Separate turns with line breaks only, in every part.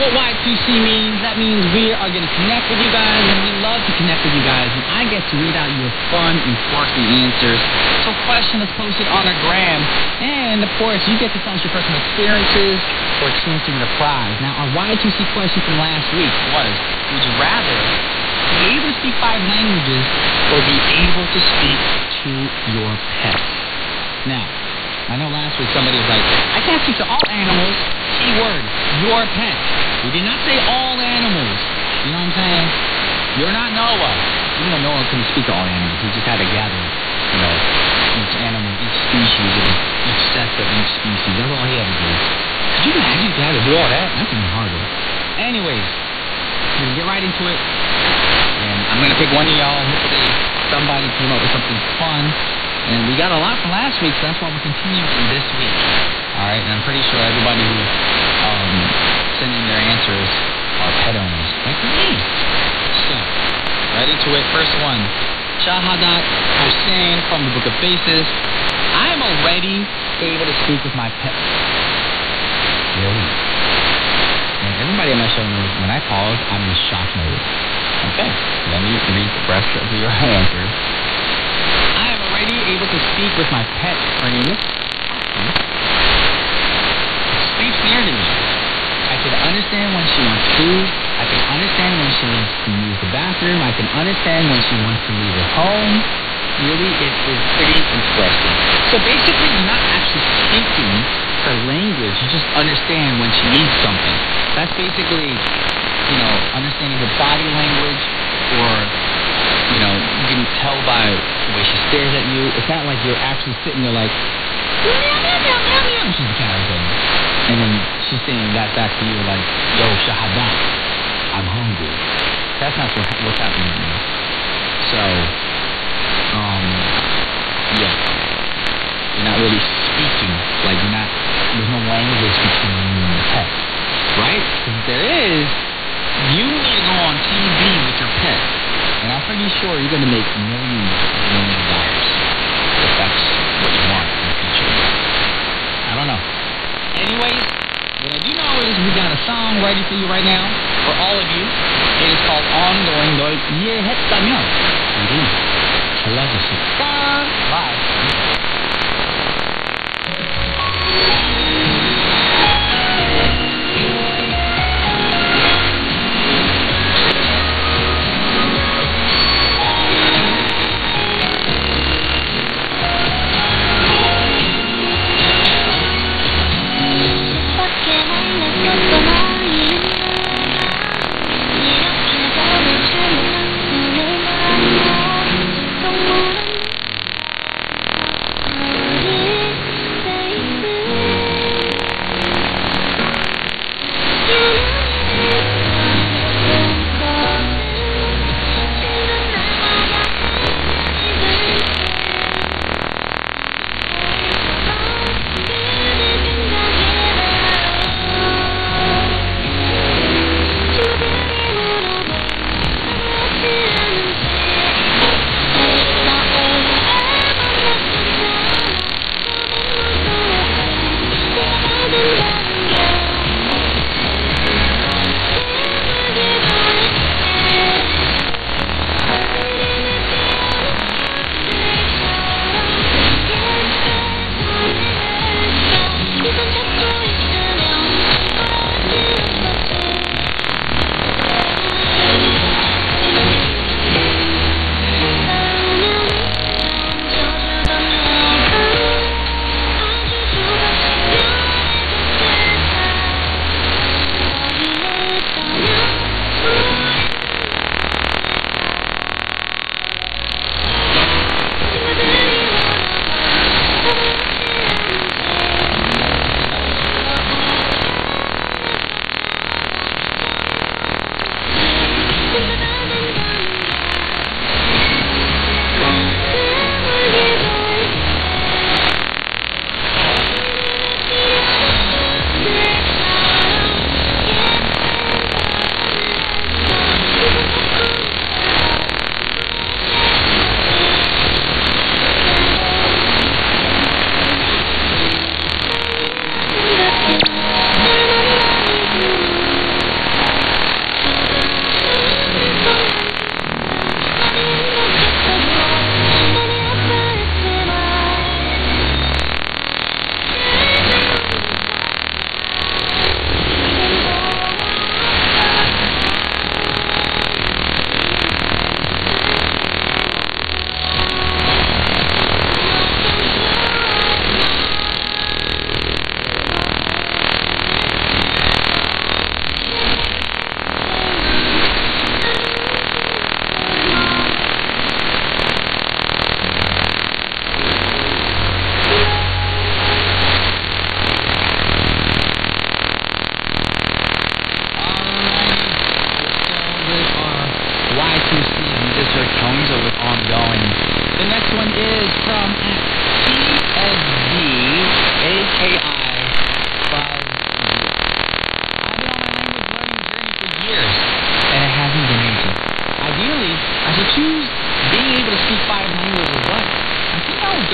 what Y2C means. That means we are going to connect with you guys, and we love to connect with you guys. And I get to read out your fun and quirky answers. So question is posted on our gram. And, of course, you get to tell us your personal experiences or chance to win a prize. Now, our Y2C question from last week was, would you rather be able to speak 5 languages or be able to speak to your pet? Now, I know last week somebody was like, I can't speak to all animals. Keyword, your pet. We did not say all animals. You know what I'm saying? You're not Noah. Even though Noah couldn't speak to all animals, he just had to gather, each animal, each species, and each sex of each species. That's all he had to do. Could you imagine if you had to do all that? That's even harder. Anyways, we're going to get right into it. And I'm going to pick one of y'all. Hopefully somebody came up with something fun. And we got a lot from last week, so that's why we're continuing this week. All right, and I'm pretty sure everybody who's sending their answers are pet owners, like me. So, right into it. First one, Shahadat Hussein from the Book of Faces. I am already able to speak with my pet. Really? And everybody on my show knows when I pause, I'm in shock mode. Okay, let me read the rest of your answers. Already able to speak with my pet friend. Speaks near to me. I can understand when she wants food. I can understand when she wants to use the bathroom. I can understand when she wants to leave her home. Really, it is pretty interesting. So basically, you're not actually speaking her language. You just understand when she needs something. That's basically, understanding her body language, or you can tell by the way she stares at you. It's not like you're actually sitting there like, meow, meow, meow, meow, meow. She's the kind of thing. And then she's saying that back to you like, yo, Shahadat, I'm hungry. That's not what's happening right now. So, yeah. You're not really speaking. Like, there's no language between you and the pet. Right? Because if there is, you need to go on TV with your pet. And I'm pretty sure you're going to make millions of dollars if that's what you want in the future. I don't know. Anyways, what I do know is we got a song ready for you right now, for all of you. It is called Ongoing. 널 이해했다면 우리 달라졌을까? Bye.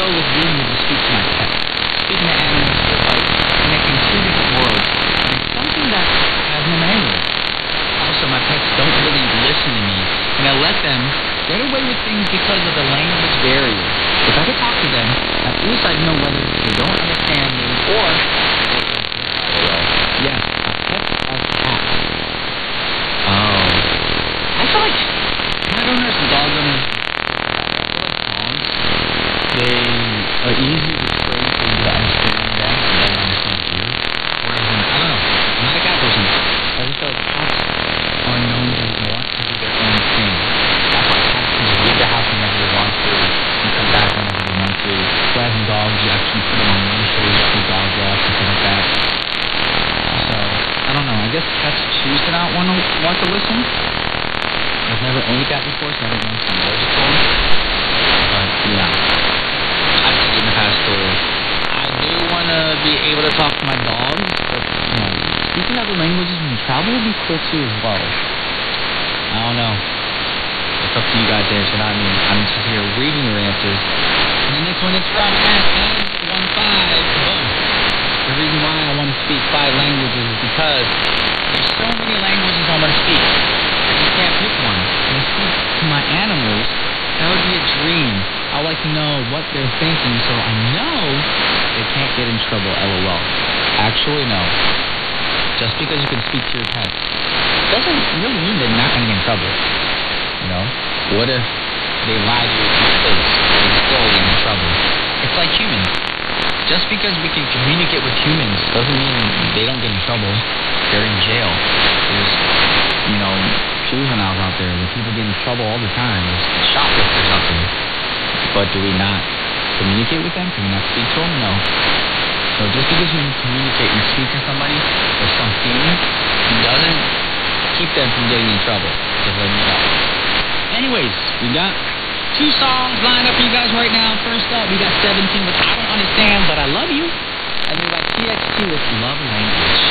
go with being able to speak to my pets. Speaking to animals is like connecting two different worlds. And it's something that has no manual. Also, my pets don't really listen to me, and I let them get away with things because of the language barrier. If I could talk to them, at least I'd know whether they don't understand me or yes, pets are cats. Oh. I feel like cat owners and dog owners, they are easier to train for you to understand them and they understand you. Whereas, I don't know, I'm not a cat person. I just feel like cats are known to want to do their own thing. That's why cats can just leave the house whenever they want to and come back whenever they want to. Whereas in dogs, you actually put them on leashes, the dog walks, and stuff like that. So, I don't know, I guess cats choose to not want to listen. I've never owned a cat before, so I don't know if I'm allergic to them. But, yeah. I've said in the past, I do want to be able to talk to my dogs, but, speaking other languages when you travel would be cool too as well. I don't know. It's up to you guys to answer, not me. I'm just here reading your answers. And the next one is from SS15. Boom. The reason why I want to speak 5 languages is because there's so many languages I want to speak. I can't pick one. When I speak to my animals, that would be a dream. I like to know what they're thinking so I know they can't get in trouble, LOL. Actually, no. Just because you can speak to your pet doesn't really mean they're not going to get in trouble. You know? What if they lie to you in your face and you still get in trouble? It's like humans. Just because we can communicate with humans doesn't mean they don't get in trouble. They're in jail. There's, juveniles out there where people get in trouble all the time. There's shoplifters out there. But do we not communicate with them? Can we not speak to them? No. So just because you can communicate and speak to somebody or something doesn't keep them from getting in trouble. Just letting you know. Anyways, we got 2 songs lined up for you guys right now. First up, we got 17 with I Don't Understand, But I Love You. And we got TX2 with Love Language.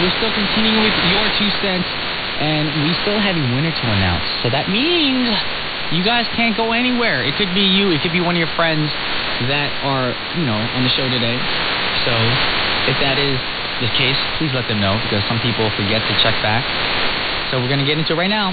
We're still continuing with your 2 cents, and we still have a winner to announce. So that means you guys can't go anywhere. It could be you. It could be one of your friends that are, on the show today. So if that is the case, please let them know, because some people forget to check back. So we're going to get into it right now.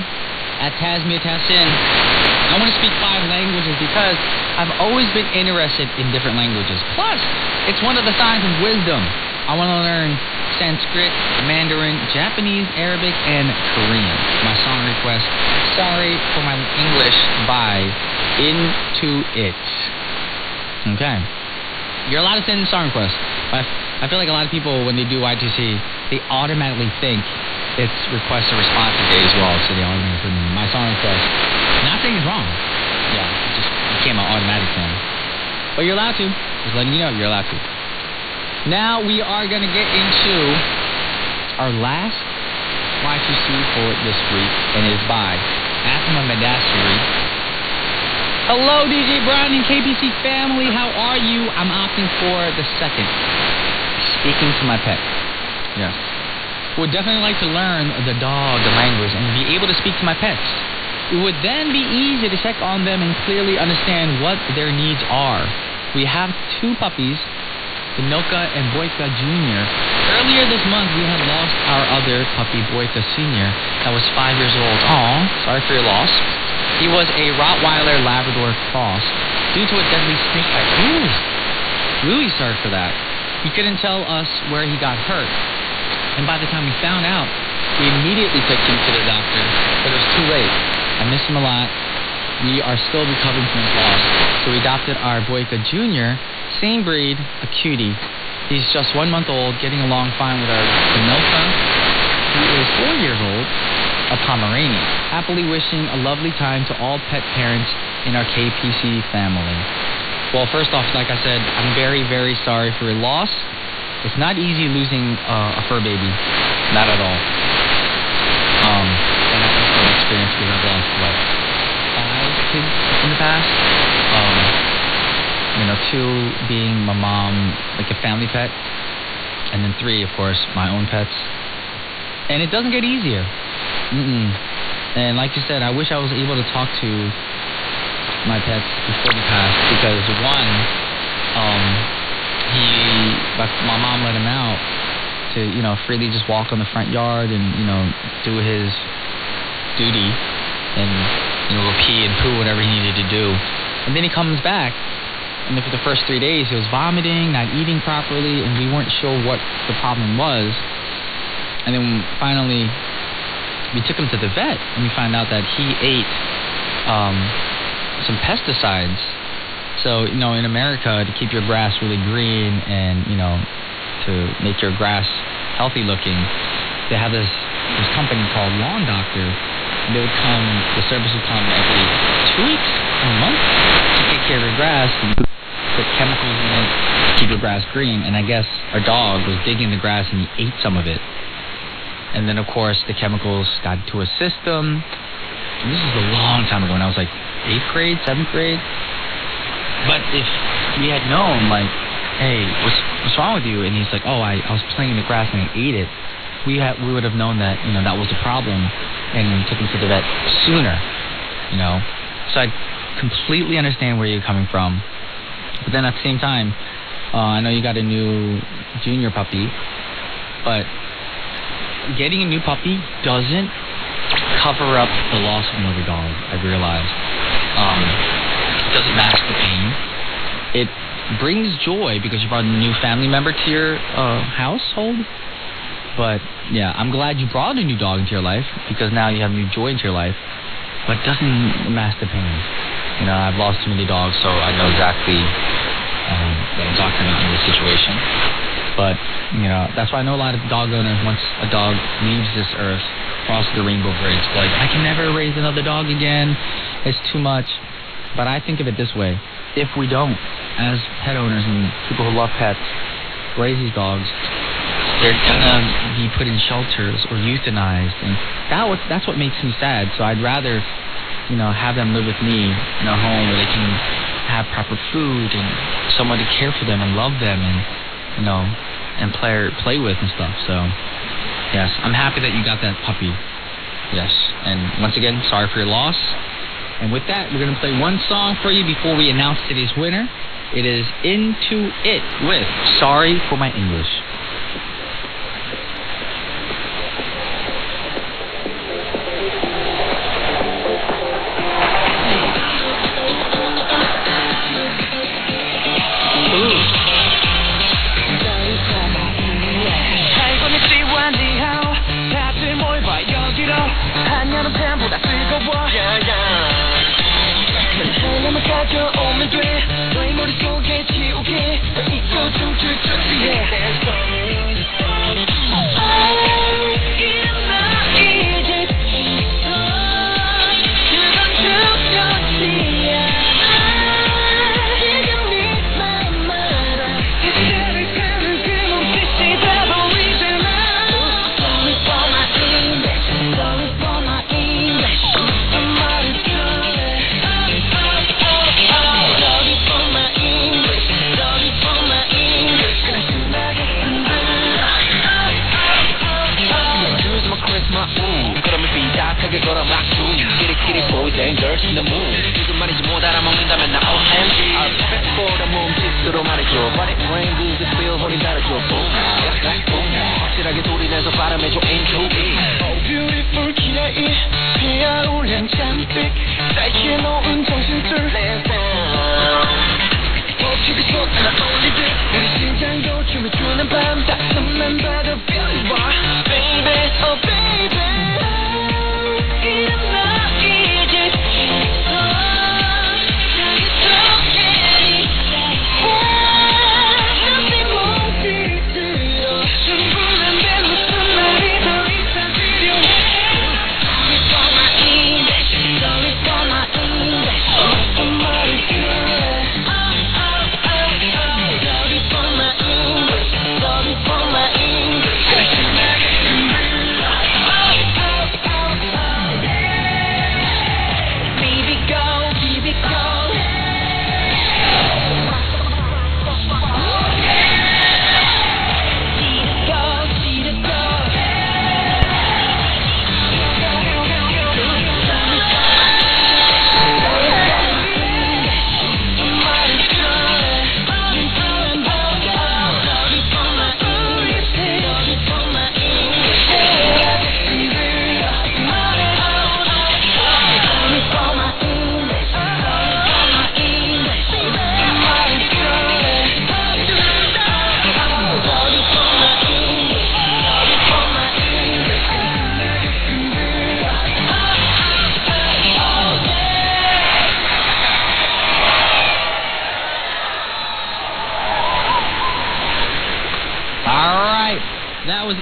At Tasmia Tassin, I want to speak 5 languages because I've always been interested in different languages. Plus, it's one of the signs of wisdom. I want to learn Sanskrit, Mandarin, Japanese, Arabic, and Korean. My song request, Sorry for My English by Into It. Okay. You're allowed to send in song requests. I feel like a lot of people, when they do Y2C, they automatically think it's request a response today as well, so they automatically put in my song request. Not saying it's wrong. Yeah, it came out automatic then. But you're allowed to. Just letting you know you're allowed to. Now we are going to get into our last Y2C for this week, and it is by Asma Madassari. Hello, DJ Brown and KBC family. How are you? I'm opting for the second. Speaking to my pet. Yes. Would definitely like to learn the dog language and be able to speak to my pets. It would then be easy to check on them and clearly understand what their needs are. We have 2 puppies, Pinoka and Boyka Jr. Earlier this month, we had lost our other puppy, Boyka Sr., that was 5 years old. Aw, sorry for your loss. He was a Rottweiler Labrador cross due to a deadly snake bite. Ooh, really sorry for that. He couldn't tell us where he got hurt. And by the time we found out, we immediately took him to the doctor, but it was too late. I miss him a lot. We are still recovering from his loss. So we adopted our Boyka Jr., same breed, a cutie. He's just 1 month old, getting along fine with our Pinoka, who is 4 years old. a Pomeranian. Happily wishing a lovely time to all pet parents in our KPC family. Well, first off, like I said, I'm very, very sorry for your loss. It's not easy losing a fur baby. Not at all. And I know from experience because I've lost, 5 kids in the past. 2 being my mom, like a family pet. And then 3, of course, my own pets. And it doesn't get easier. And like you said, I wish I was able to talk to my pets before they passed, because one, my mom let him out to, freely just walk on the front yard and, do his duty and, go pee and poo, whatever he needed to do. And then he comes back, and then for the first 3 days he was vomiting, not eating properly, and we weren't sure what the problem was. And then finally we took him to the vet, and we found out that he ate some pesticides. So, in America, to keep your grass really green and, to make your grass healthy looking, they have this company called Lawn Doctor. The service would come every 2 weeks or a month to take care of your grass and put chemicals in it to keep your grass green. And I guess our dog was digging the grass and he ate some of it. And then, of course, the chemicals got into his system. And this is a long time ago when I was 8th grade, 7th grade. But if we had known, hey, what's wrong with you? And he's like, I was playing in the grass and I ate it. We would have known that, that was the problem and took him to the vet sooner, So I completely understand where you're coming from. But then at the same time, I know you got a new junior puppy, but getting a new puppy doesn't cover up the loss of another dog, I've realized. It doesn't mask the pain. It brings joy because you brought a new family member to your household. But yeah, I'm glad you brought a new dog into your life, because now you have new joy into your life. But it doesn't mask the pain. I've lost too many dogs, so I know exactly what I'm talking about in this situation. But, that's why I know a lot of dog owners, once a dog leaves this earth, crosses the rainbow bridge, I can never raise another dog again. It's too much. But I think of it this way. If we don't, as pet owners and people who love pets, raise these dogs, they're gonna be put in shelters or euthanized, and that's what makes me sad. So I'd rather, have them live with me in a home where they can have proper food and someone to care for them and love them and, and play with and stuff. So, yes, I'm happy that you got that puppy. Yes, and once again, sorry for your loss. And with that, we're going to play one song for you before we announce today's winner. It is Into It with Sorry for My English.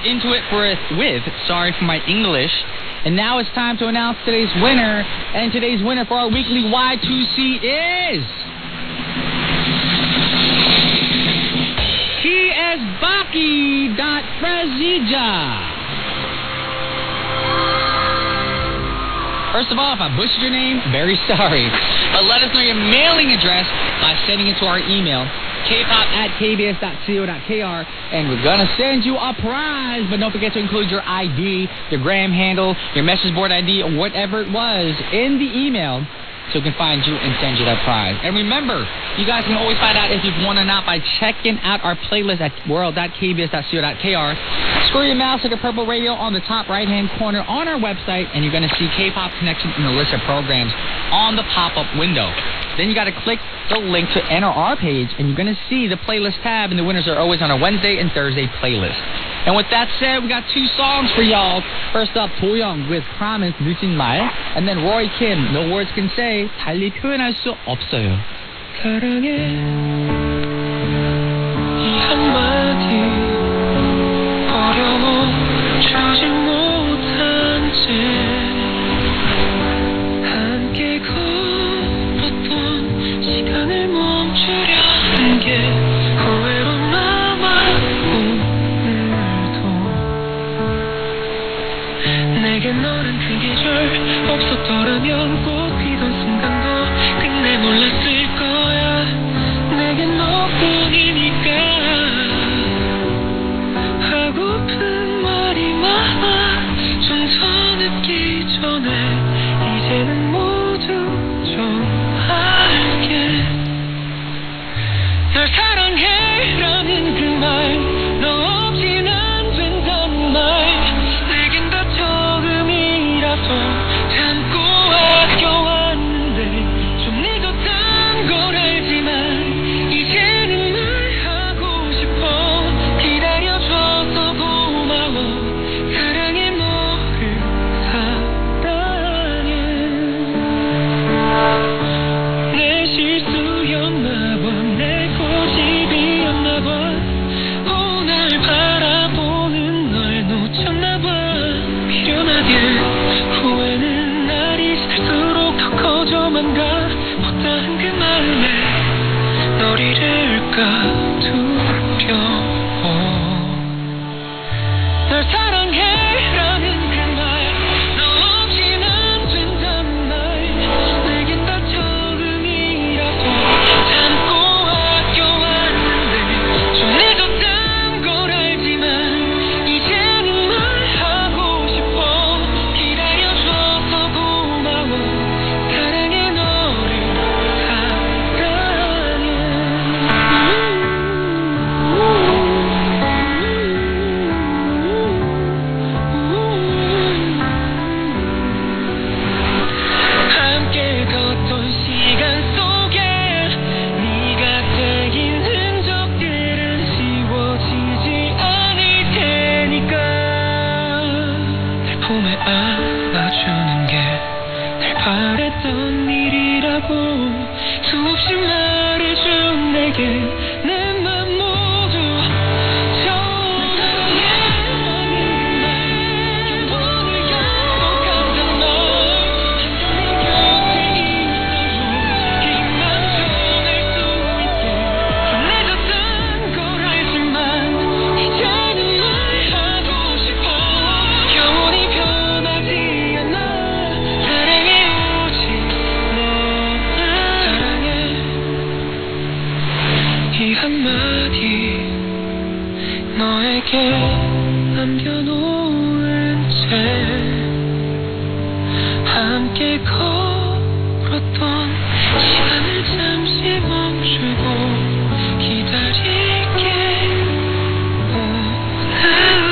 into it sorry for my English. And now it's time to announce today's winner. And today's winner for our weekly Y2C is... Baki.Frezija. First of all, if I butchered your name, very sorry. But let us know your mailing address by sending it to our email, kpop@kbs.co.kr, and we're going to send you a prize. But don't forget to include your ID, your gram handle, your message board ID, or whatever it was in the email so we can find you and send you that prize. And remember, you guys can always find out if you've won or not by checking out our playlist at world.kbs.co.kr. Scroll your mouse to the purple radio on the top right-hand corner on our website, and you're going to see K-Pop Connection in the list of programs on the pop-up window. Then you got to click the link to enter our page, and you're going to see the playlist tab, and the winners are always on our Wednesday and Thursday playlist. And with that said, we got 2 songs for y'all. First up, Doyoung with Promise, 늦은 말, and then Roy Kim, No Words Can Say, 달리 표현할 수 없어요.
사랑해 이 한마디 어려워 주지 못한 채 함께 걸었던 시간을 멈추려는 게 후회로 남아 오늘도 내게 너란 그 계절 없었더라면 꽃 피던 순간도 끝내 몰랐을 거야 내겐 너뿐이니까 하고픈 말이 많아 좀 더 늦기 전에 이제는 모두 좀 알게 널 사랑해라는 그 말 너 없인 안 된다는 말 내겐 다 처음이라서 참고 아껴왔는데 좀 늦었단 걸 알지만 이제는 말하고 싶어 기다려줘서 고마워 사랑해 너를 사랑해 내 실수였나봐 내 고집이었나봐 오늘 바라보는 널 놓쳤나봐 미련하게 후회는 날이 지날수록 더 커져만 가 못다한 그 마음에 널 잃을까 두려워 널 사랑해라는 그 말 너 없인 안 된다는 말 내겐 다 처음이라서 참고 아껴왔는데 좀 늦었단 걸 알지만 이제는 말하고 싶어 기다려줘서 고마워 사랑해 너를 함께 걷던 시간 속에 네가 새긴 흔적들은 지워지지 않을 테니까 날 품에 안아주는 게 날 바랬던 일이라고 수없이 말해준 내게 내 맘 모두 사랑해라는 말 영원을 약속한단 말 내 곁에 있어줘 힘만 전할 수 있게 좀 늦었단 걸 알지만 이제는 말하고 싶어 영원히 변하지 않아 사랑해 오직 너를 사랑해 이 한마디 너에게 남겨놓은 채 함께 걸었던 시간을 잠시 멈추고 기다릴게 오늘도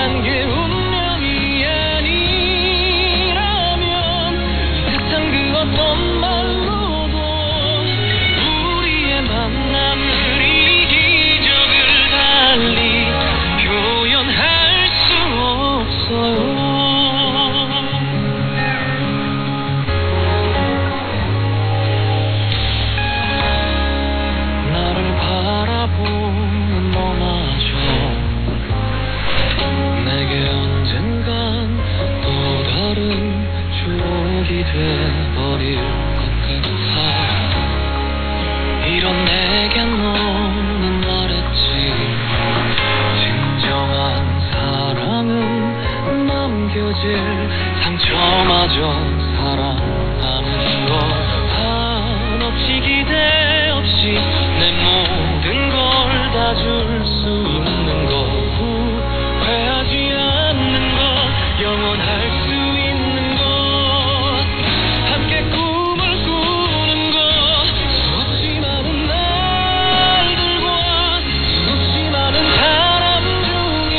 만난 게 운명이 아니라면 세상 그 어떤 말로도 우리의 만남을 이 기적을 달리 표현할 수 없어요. 나를 바라보는 너마저 내게 언젠간 또 다른 추억이 돼버릴 것 같아. 이런 내겐 너는 말했지. 진정한 사랑은 남겨질 상처마저 사랑하는 것. 한없이 기대 없이 내 모든 걸 다 줄 수 있는 것. 후회하지 않는 것. 영원할 수 있는 것. 함께 꿈을 꾸는 것. 수없이 많은 날들과 수없이 많은 사람 중에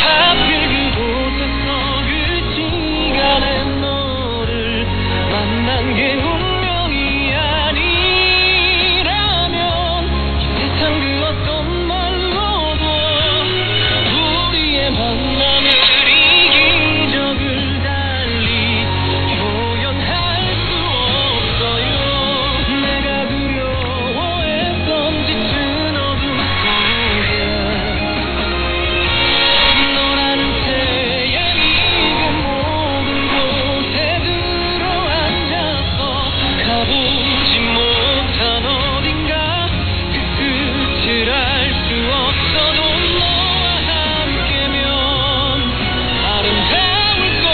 하필 그곳에서 그 시간에 너를 만난 게 운명이 아니라면 이 세상 그 어떤 말로도 우리의 만남을 이 기적을 달리 표현할 수 없어요. 내가 두려워했던 짙은 어둠 속에 너라는 태양이 그 모든 곳에 들어앉아서 가보지 못한 어딘가 그 끝을 알 수 없어도 너와 함께면 아름다울 것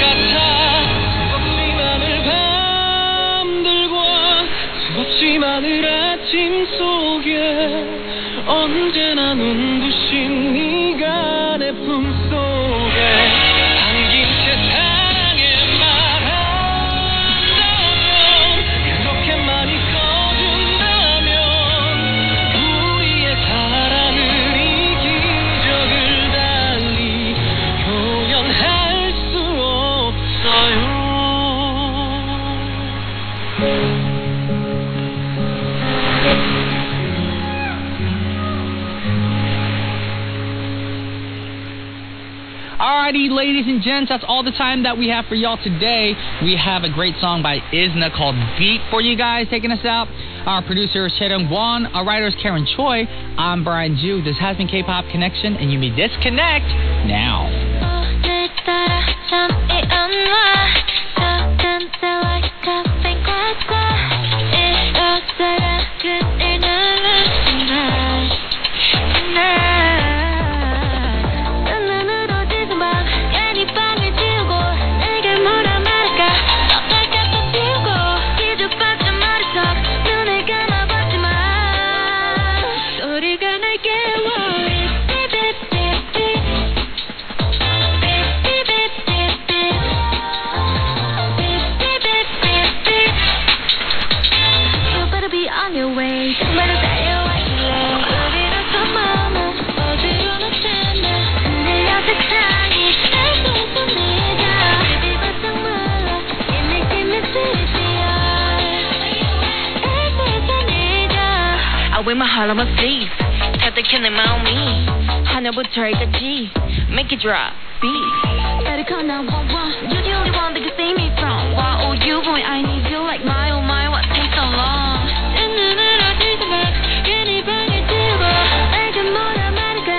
같아. 수없이 많은 밤들과 수없이 많은 아침 속에 언제나 눈부신 네가 내 품속에 담긴 채 사랑의 말한다면 그렇게만 있어준다면 우리의 사랑을 이 기적을 달리 표현할 수 없어요.
Alrighty, ladies and gents, that's all the time that we have for y'all today. We have a great song by Izna called Beat for you guys taking us out. Our producer is Chaeyoung Won. Our writer is Karen Choi. I'm Brian Ju. This has been K-Pop Connection, and you may disconnect now.
오늘따라 잠이 안 와. 작은 대화 카페 가자. 이러다가 그늘 누르지 마. 눈으로 지금 봐. 괜히 방을 지우고 내게 뭐라 말할까. 어떨까 또 지우고 기죽박자 머리속 눈을 감아봤지만 소리가 날 깨워. You better be on your way. 정말 달려왔길래 어디로서 마음은 어디로 놓쳤나. 흔들려 세상이 계속 내가 Baby 바짝 말라 Give me I wear my heart on my sleeve. 탈덕해 내 마음이 하늘부터 여기까지 Make it drop, beat. Better call 911. You're the only one that can save me from why oh you boy I need you like my oh my what takes so long. 눈으로 지금 봐. 괜히 방을 지우고 내게 뭐라 말할까.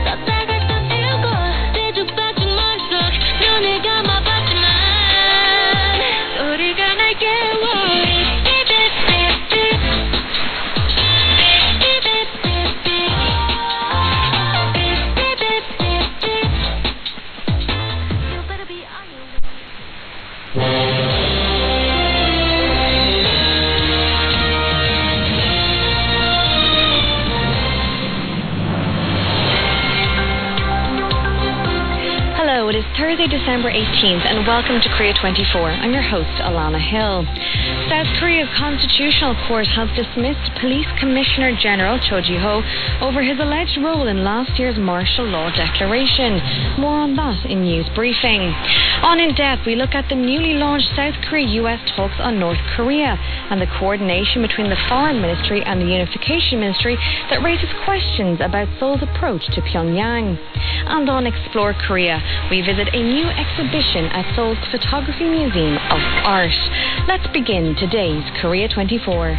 떴다가 또 지우고 뒤죽박죽 머릿속 눈을 감아봤지만 소리가 날 깨워. You better be on your way.
Hello, it is Thursday, December 18th, and welcome to Korea 24. I'm your host, Alana Hill. South Korea's Constitutional Court has dismissed Police Commissioner General Cho Ji-ho over his alleged role in last year's martial law declaration. More on that in News Briefing. On In Depth, we look at the newly launched South Korea-US talks on North Korea and the coordination between the Foreign Ministry and the Unification Ministry that raises questions about Seoul's approach to Pyongyang. And on Explore Korea, we visit a new exhibition at Seoul's Photography Museum of Art. Let's begin today's Korea 24.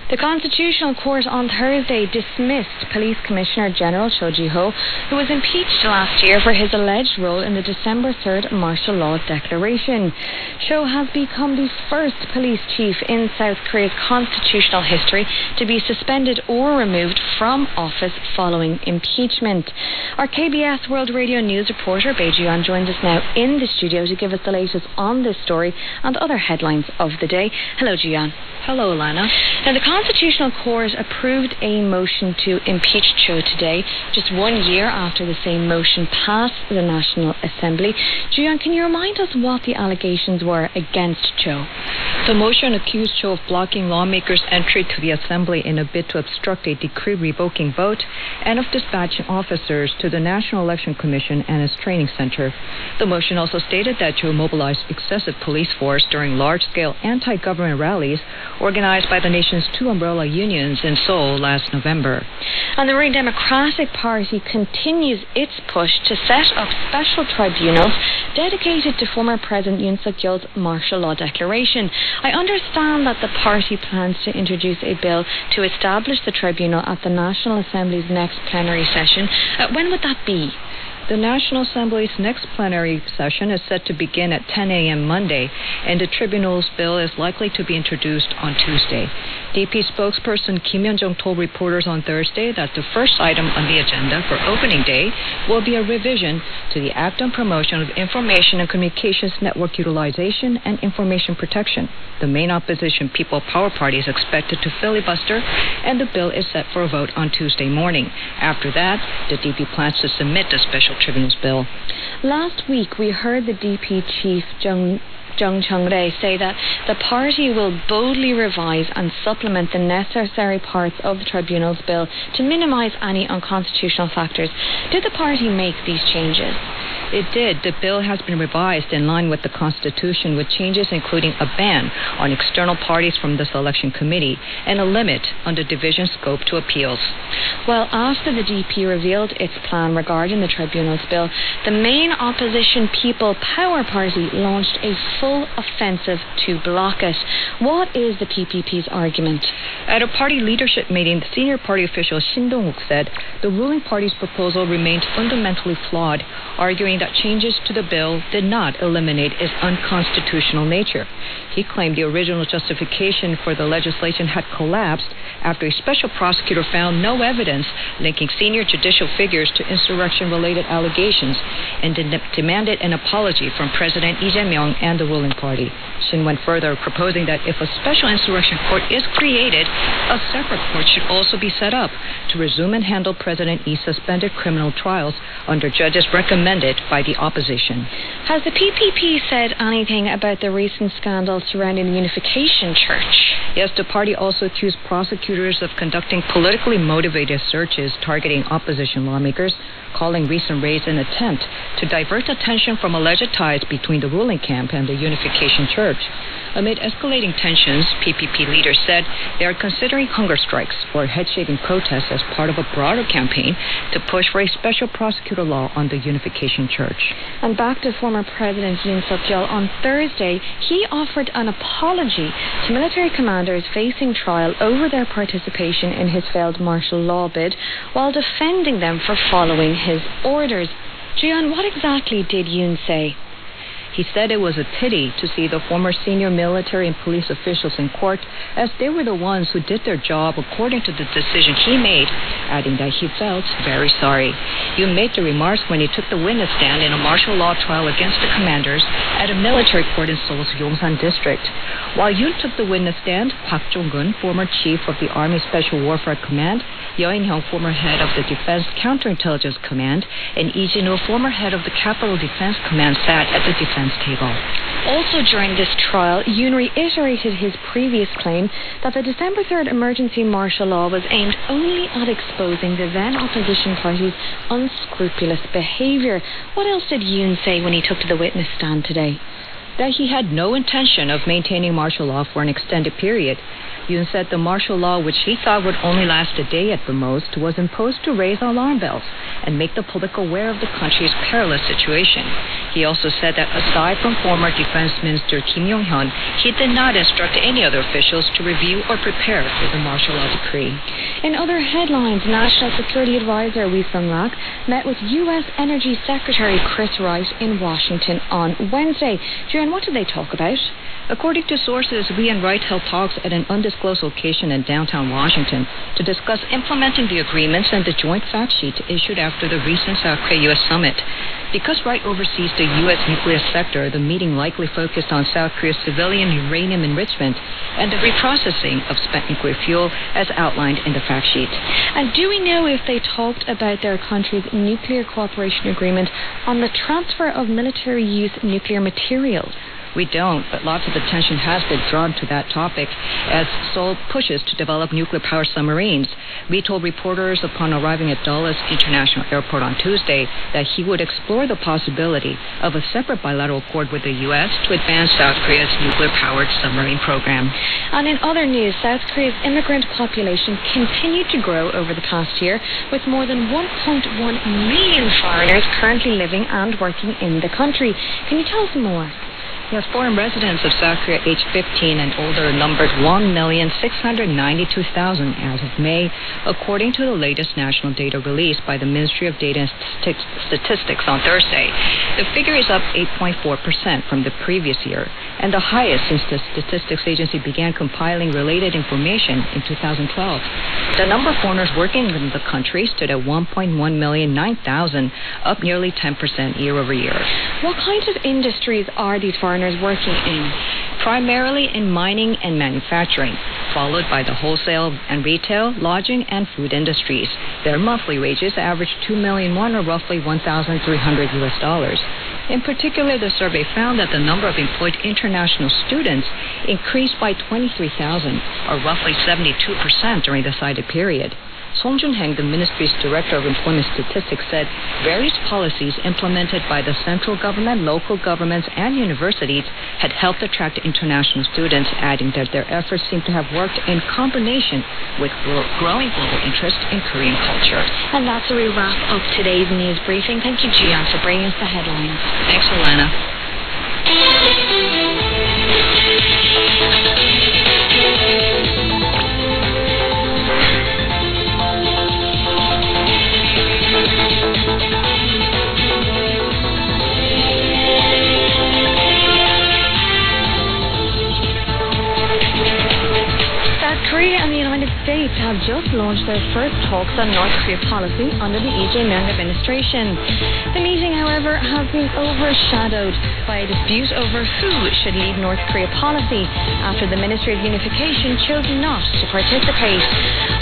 The Constitutional Court on Thursday dismissed Police Commissioner General Cho Ji-ho, who was impeached last year for his alleged role in the December 3rd martial law declaration. Cho has become the first police chief in South Korea's constitutional history to be suspended or removed from office following impeachment. Our KBS World Radio News reporter, Doyoung, joins us now in the studio to give us the latest on this story and other headlines of the day. Hello, Doyoung.
Hello, Lana.
Now, the Constitutional Court approved a motion to impeach Cho today, just 1 year after the same motion passed the National Assembly. Doyoung, can you remind us what the allegations were against Cho?
The motion accused Cho of blocking lawmakers' entry to the Assembly in a bid to obstruct a decree revoking vote and of dispatching officers to the National Election Commission and its training center. The motion also stated that Cho mobilized excessive police force during large-scale anti-government rallies organized by the nation's two umbrella unions in Seoul last November.
And the ruling Democratic Party continues its push to set up special tribunals dedicated to former President Yoon Suk-yeol's martial law declaration. I understand that the party plans to introduce a bill to establish the tribunal at the National Assembly's next plenary session. When would that be?
The National Assembly's next plenary session is set to begin at 10 a.m. Monday, and the tribunal's bill is likely to be introduced on Tuesday. DP spokesperson Kim Hyun-jung told reporters on Thursday that the first item on the agenda for opening day will be a revision to the Act on Promotion of Information and Communications Network Utilization and Information Protection. The main opposition People Power Party is expected to filibuster, and the bill is set for a vote on Tuesday morning. After that, the DP plans to submit the special tribunal's bill.
Last week, we heard the DP chief, Jung Chung-rae, say that the party will boldly revise and supplement the necessary parts of the tribunal's bill to minimize any unconstitutional factors. Did the party make these changes?
It did. The bill has been revised in line with the Constitution, with changes including a ban on external parties from the selection committee and a limit on the division scope to appeals.
Well, after the DP revealed its plan regarding the tribunal's bill, the main opposition People Power Party launched a full offensive to block it. What is the PPP's argument?
At a party leadership meeting, the senior party official Shin Dong-wook said the ruling party's proposal remained fundamentally flawed, arguing that changes to the bill did not eliminate its unconstitutional nature. He claimed the original justification for the legislation had collapsed after a special prosecutor found no evidence linking senior judicial figures to insurrection-related allegations and demanded an apology from President Lee Jae-myung and the ruling party. Shin went further, proposing that if a special insurrection court is created, a separate court should also be set up to resume and handle President Lee's suspended criminal trials under judges recommended by the opposition.
Has the PPP said anything about the recent scandal surrounding the Unification Church?
Yes, the party also accused prosecutors of conducting politically motivated searches targeting opposition lawmakers, calling recent raids an attempt to divert attention from alleged ties between the ruling camp and the Unification Church. Amid escalating tensions, PPP leaders said they are considering hunger strikes or head-shaving protests as part of a broader campaign to push for a special prosecutor law on the Unification Church.
And back to former President Yoon Suk-yeol. On Thursday, he offered an apology to military commanders facing trial over their participation in his failed martial law bid, while defending them for following his orders. Jian, what exactly did Yoon say?
He said it was a pity to see the former senior military and police officials in court, as they were the ones who did their job according to the decision he made, adding that he felt very sorry. Yoon made the remarks when he took the witness stand in a martial law trial against the commanders at a military court in Seoul's Yongsan district. While Yoon took the witness stand, Park Jong-un, former chief of the Army Special Warfare Command, Yeo In-hyung, former head of the Defense Counterintelligence Command, and Lee Jin-woo, former head of the Capital Defense Command, sat at the defense table.
Also during this trial, Yoon reiterated his previous claim that the December 3rd emergency martial law was aimed only at exposing the then opposition party's unscrupulous behaviour. What else did Yoon say when he took to the witness stand today?
That he had no intention of maintaining martial law for an extended period. Yoon said the martial law, which he thought would only last a day at the most, was imposed to raise alarm bells and make the public aware of the country's perilous situation. He also said that aside from former Defense Minister Kim Yong-hyun, he did not instruct any other officials to review or prepare for the martial law decree.
In other headlines, National Security Advisor Lee Sung-rak met with U.S. Energy Secretary Chris Wright in Washington on Wednesday. Jen, what did they talk about?
According to sources, Lee and Wright held talks at an undisclosed location in downtown Washington to discuss implementing the agreements and the joint fact sheet issued after the recent South Korea U.S. summit. Because Wright oversees the U.S. nuclear sector, the meeting likely focused on South Korea's civilian uranium enrichment and the reprocessing of spent nuclear fuel as outlined in the fact sheet.
And do we know if they talked about their country's nuclear cooperation agreement on the transfer of military use nuclear materials?
We don't, but lots of attention has been drawn to that topic as Seoul pushes to develop nuclear-powered submarines. Lee told reporters upon arriving at Dulles International Airport on Tuesday that he would explore the possibility of a separate bilateral accord with the U.S. to advance South Korea's nuclear-powered submarine program.
And in other news, South Korea's immigrant population continued to grow over the past year, with more than 1.1 million foreigners currently living and working in the country. Can you tell us more?
Yes, foreign residents of South Korea aged 15 and older numbered 1,692,000 as of May, according to the latest national data released by the Ministry of Data and Statistics on Thursday. The figure is up 8.4% from the previous year, and the highest since the Statistics Agency began compiling related information in 2012. The number of foreigners working in the country stood at 1,109,000, up nearly 10% year over year.
What kinds of industries are these foreigners working in?
Primarily in mining and manufacturing, followed by the wholesale and retail, lodging, and food industries. Their monthly wages averaged $2 million, or roughly $1,300. In particular, the survey found that the number of employed international students increased by 23,000, or roughly 72% during the cited period. Song Jun-heng, the ministry's director of employment statistics, said various policies implemented by the central government, local governments, and universities had helped attract international students, adding that their efforts seem to have worked in combination with growing global interest in Korean culture.
And that's where we wrap up today's news briefing. Thank you, Jian, for bringing us the headlines.
Thanks, Alana.
Korea and the United States have just launched their first talks on North Korea policy under the Lee Jae-myung administration. The meeting, however, has been overshadowed by a dispute over who should lead North Korea policy after the Ministry of Unification chose not to participate.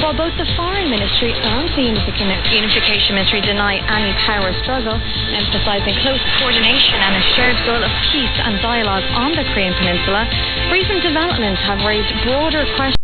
While both the Foreign Ministry and the Unification Ministry deny any power struggle, emphasizing close coordination and a shared goal of peace and dialogue on the Korean Peninsula, recent developments have raised broader questions